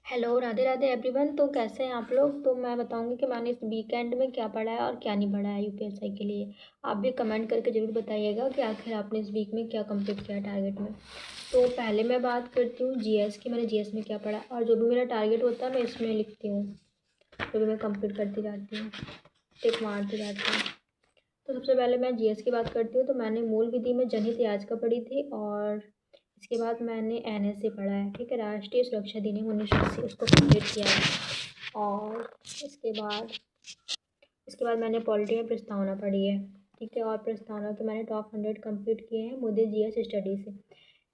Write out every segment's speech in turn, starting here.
Hello, Radhe Radhe everyone. तो कैसे हैं आप लोग? तो मैं बताऊंगी कि मैंने इस वीकेंड में क्या पढ़ा है और क्या नहीं पढ़ा है यूपीएससी के लिए। आप भी कमेंट करके ज़रूर बताइएगा कि आखिर आपने इस वीक में क्या कंप्लीट किया है टारगेट में। तो पहले मैं बात करती हूँ जीएस की। मैंने जीएस में क्या पढ़ा है और जो भी मेरा टारगेट होता है मैं इसमें लिखती हूँ, जो भी मैं कंप्लीट करती जाती हूँ, टिक मारती जाती हूँ। तो सबसे पहले मैं जीएस की बात करती हूँ। तो मैंने मूल विधि में जनहित याचिका पढ़ी थी और इसके बाद मैंने एनएसए पढ़ा है, ठीक है, राष्ट्रीय सुरक्षा अधिनियम 1980, उसको कंप्लीट किया है। और इसके बाद मैंने पॉलिटी में प्रस्तावना पढ़ी है, ठीक है। और प्रस्तावना तो मैंने टॉप 100 कंप्लीट किए हैं मुझे जीएस स्टडी से।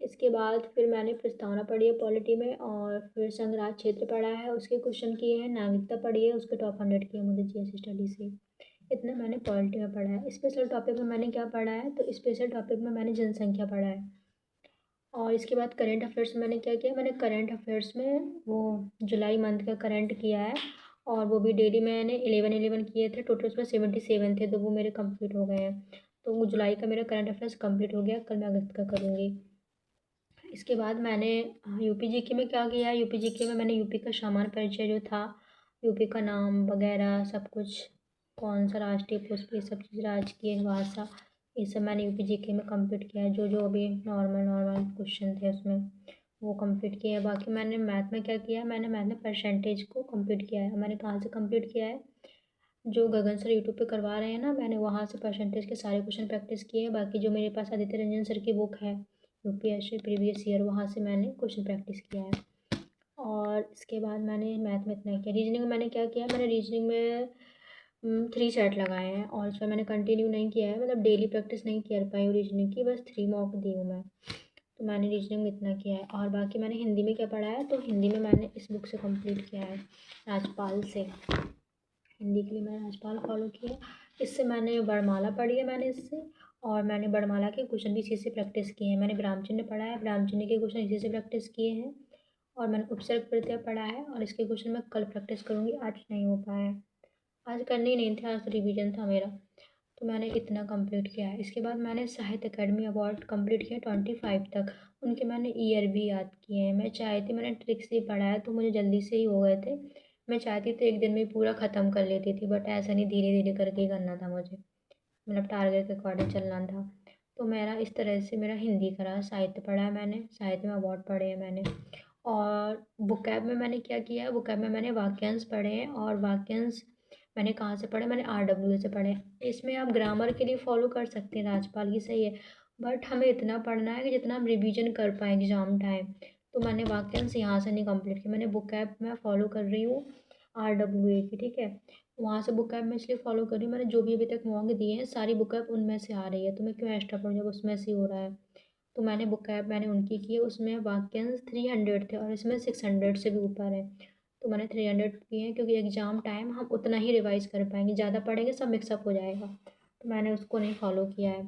इसके बाद फिर मैंने प्रस्तावना पढ़ी है पॉलिटी में, और फिर संघराज क्षेत्र पढ़ा है, उसके क्वेश्चन किए हैं। नागरिकता पढ़ी है, उसके टॉप 100 किए मुझे जीएस स्टडी से। इतना मैंने पॉलिटी में पढ़ा है। स्पेशल टॉपिक में मैंने क्या पढ़ा है? तो स्पेशल टॉपिक में मैंने जनसंख्या पढ़ा है। और इसके बाद करंट अफेयर्स में मैंने क्या किया? मैंने करंट अफेयर्स में वो जुलाई मंथ का करंट किया है, और वो भी डेली मैंने 11 किए थे। टोटल उसमें 77 थे, तो वो मेरे कंप्लीट हो गए हैं। तो वो जुलाई का मेरा करंट अफेयर्स कंप्लीट हो गया। कल मैं अगस्त का करूँगी। इसके बाद मैंने यूपी जीके में क्या किया है? यूपी जीके में मैंने यूपी का सामान्य परिचय जो था, यूपी का नाम वगैरह सब कुछ, कौन सा राष्ट्रीय पुष्प, ये सब चीज़, राजकीय भाषा, ये सब मैंने यूपी जीके में कंप्लीट किया है। जो जो अभी नॉर्मल नॉर्मल क्वेश्चन थे उसमें वो कंप्लीट किया है। बाकी मैंने मैथ में क्या किया है? मैंने मैथ में परसेंटेज को कंप्लीट किया है। मैंने कहाँ से कंप्लीट किया है? जो गगन सर यूट्यूब पे करवा रहे हैं ना, मैंने वहाँ से परसेंटेज के सारे क्वेश्चन प्रैक्टिस किए हैं। बाकी जो मेरे पास आदित्य रंजन सर की बुक है यूपीएससी प्रीवियस ईयर, वहाँ से मैंने क्वेश्चन प्रैक्टिस किया है। और इसके बाद मैंने मैथ में इतना किया। रीजनिंग में मैंने क्या किया? मैंने रीजनिंग में 3 सेट लगाए हैं, और उसमें मैंने कंटिन्यू नहीं किया है, मतलब डेली प्रैक्टिस नहीं कर पाई हूँ रीजनिंग की, बस 3 मॉक दी हूँ मैं। तो मैंने रीजनिंग में इतना किया है। और बाकी मैंने हिंदी में क्या पढ़ा है? तो हिंदी में मैंने इस बुक से कंप्लीट किया है, राजपाल से। हिंदी के लिए मैंने राजपाल फॉलो किया। इससे मैंने वर्णमाला पढ़ी है मैंने इससे, और मैंने वर्णमाला के क्वेश्चन भी इसी से प्रैक्टिस किए हैं। मैंने ब्राह्म चिन्ह पढ़ा है, ब्राह्म चिन्ह के क्वेश्चन इसी से प्रैक्टिस किए हैं। और मैंने उपसर्ग प्रत्यय पढ़ा है, और इसके क्वेश्चन मैं कल प्रैक्टिस करूँगी, आज नहीं हो पाया है। आज करने ही नहीं थे, आज तो रिवीजन था मेरा। तो मैंने इतना कंप्लीट किया है। इसके बाद मैंने साहित्य अकेडमी अवार्ड कंप्लीट किया 25 तक। उनके मैंने ईयर भी याद किए हैं। मैं चाहती, मैंने ट्रिक से पढ़ा है तो मुझे जल्दी से ही हो गए थे। मैं चाहती तो एक दिन में पूरा ख़त्म कर लेती थी, बट ऐसा नहीं, धीरे धीरे करके ही करना था मुझे, मतलब टारगेट के अकॉर्डिंग चलना था। तो मेरा इस तरह से मेरा हिंदी का रहा। साहित्य पढ़ा है मैंने, साहित्य में अवार्ड पढ़े हैं मैंने। और बुकैब में मैंने क्या किया है? बुकैब में मैंने वाक्यांश पढ़े हैं, और वाक्यांश मैंने कहाँ से पढ़े? मैंने RWA से पढ़े हैं। इसमें आप ग्रामर के लिए फॉलो कर सकते हैं, राजपाल की सही है, बट हमें इतना पढ़ना है कि जितना हम रिवीजन कर पाएँ एग्ज़ाम टाइम। तो मैंने वाक्यांश यहाँ से नहीं कंप्लीट किया। मैंने बुकैब में फॉलो कर रही हूँ RWA की, ठीक है। वहाँ से बुकैब मैं इसलिए फॉलो कर रही हूँ, मैंने जो भी अभी तक मॉक दिए हैं सारी बुकैब उनमें से आ रही है, तो मैं क्यों एक्स्ट्रा पढूँ जब उसमें से ही हो रहा है। तो मैंने बुकैब मैंने उनकी की है, उसमें वाक्यांश 300 थे और इसमें 600 से भी ऊपर है। तो मैंने 300 किए हैं, क्योंकि एग्ज़ाम टाइम हम उतना ही रिवाइज़ कर पाएंगे, ज़्यादा पढ़ेंगे सब मिक्सअप हो जाएगा। तो मैंने उसको नहीं फॉलो किया है।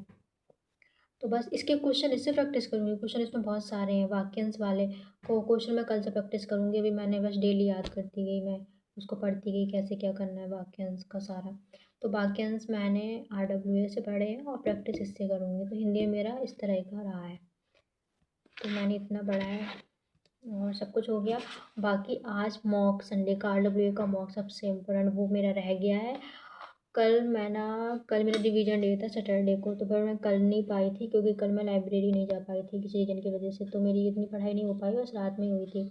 तो बस इसके क्वेश्चन इससे प्रैक्टिस करूँगी। क्वेश्चन इसमें बहुत सारे हैं वाक्यांश वाले, को क्वेश्चन मैं कल से प्रैक्टिस करूँगी। अभी मैंने बस डेली याद करती गई, मैं उसको पढ़ती गई कैसे क्या करना है वाक्यांश का सारा। तो वाक्यांश मैंने RWA से पढ़े हैं और प्रैक्टिस इससे करूँगी। तो हिंदी में मेरा इस तरह का रहा है। तो मैंने इतना पढ़ा है और सब कुछ हो गया। बाकी आज मॉक संडे का RWA का मॉक सबसे इम्पोर्टेंट वो मेरा रह गया है। कल मेरा डिवीजन डे था सैटरडे को, तो पर मैं कल नहीं पाई थी, क्योंकि कल मैं लाइब्रेरी नहीं जा पाई थी किसी रीज़न की वजह से। तो मेरी इतनी पढ़ाई नहीं हो पाई, बस रात में ही हुई थी।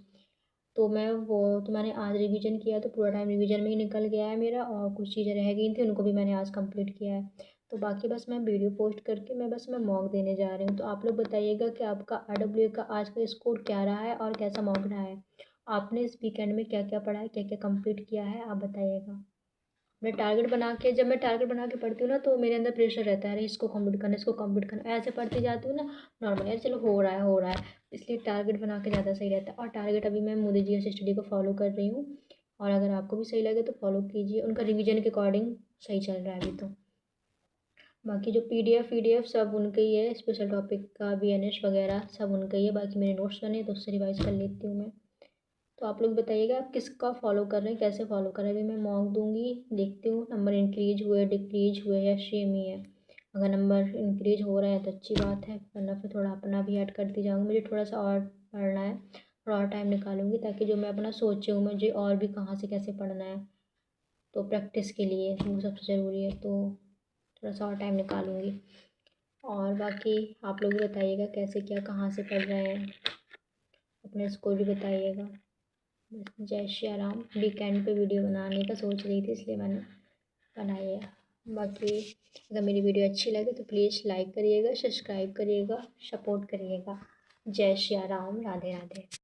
तो मैंने आज रिवीजन किया, तो पूरा टाइम रिवीजन में ही निकल गया है मेरा, और कुछ चीज़ें रह गई थी उनको भी मैंने आज कंप्लीट किया है। तो बाकी बस मैं वीडियो पोस्ट करके मैं मॉक देने जा रही हूँ। तो आप लोग बताइएगा कि आपका RWA का आज का स्कोर क्या रहा है और कैसा मॉक रहा है। आपने इस वीकेंड में क्या क्या पढ़ा है, क्या क्या कंप्लीट किया है, आप बताइएगा। जब मैं टारगेट बना के पढ़ती हूँ ना, तो मेरे अंदर प्रेशर रहता है, अरे इसको कंप्लीट करना, इसको कंप्लीट करना। ऐसे पढ़ती जाती हूँ ना नॉर्मल, यार चलो हो रहा है हो रहा है। इसलिए टारगेट बना के ज़्यादा सही रहता है। और टारगेट अभी मैं मोदी जी एस स्टडी को फॉलो कर रही हूँ, और अगर आपको भी सही लगे तो फॉलो कीजिए, उनका रिवीजन के अकॉर्डिंग सही चल रहा है अभी तो। बाकी जो PDF सब उनके ही है, स्पेशल टॉपिक का BNS वगैरह सब उनका ही है। बाकी मेरे नोट्स बने तो उससे रिवाइज कर लेती हूँ मैं। तो आप लोग बताइएगा आप किसका फॉलो कर रहे हैं, कैसे फॉलो कर रहे हैं। अभी मैं मॉक दूंगी, देखती हूँ नंबर इंक्रीज हुए डिक्रीज हुए या सेम ही है। अगर नंबर इंक्रीज हो रहा है तो अच्छी बात है, वरना फिर थोड़ा अपना भी ऐड करती जाऊँगी। मुझे थोड़ा सा और पढ़ना है, थोड़ा और टाइम निकालूँगी, ताकि जो मैं अपना सोची हूँ मुझे और भी कहाँ से कैसे पढ़ना है, तो प्रैक्टिस के लिए वो सबसे ज़रूरी है, तो थोड़ा सा और टाइम निकालूँगी। और बाकी आप लोग भी बताइएगा कैसे क्या कहाँ से पढ़ रहे हैं, अपने स्कूल भी बताइएगा। बस जय श्री राम। वीकेंड पे वीडियो बनाने का सोच रही थी, इसलिए मैंने बनाई है। बाकी अगर मेरी वीडियो अच्छी लगे तो प्लीज़ लाइक करिएगा, सब्सक्राइब करिएगा, सपोर्ट करिएगा। जय श्री राम, राधे राधे।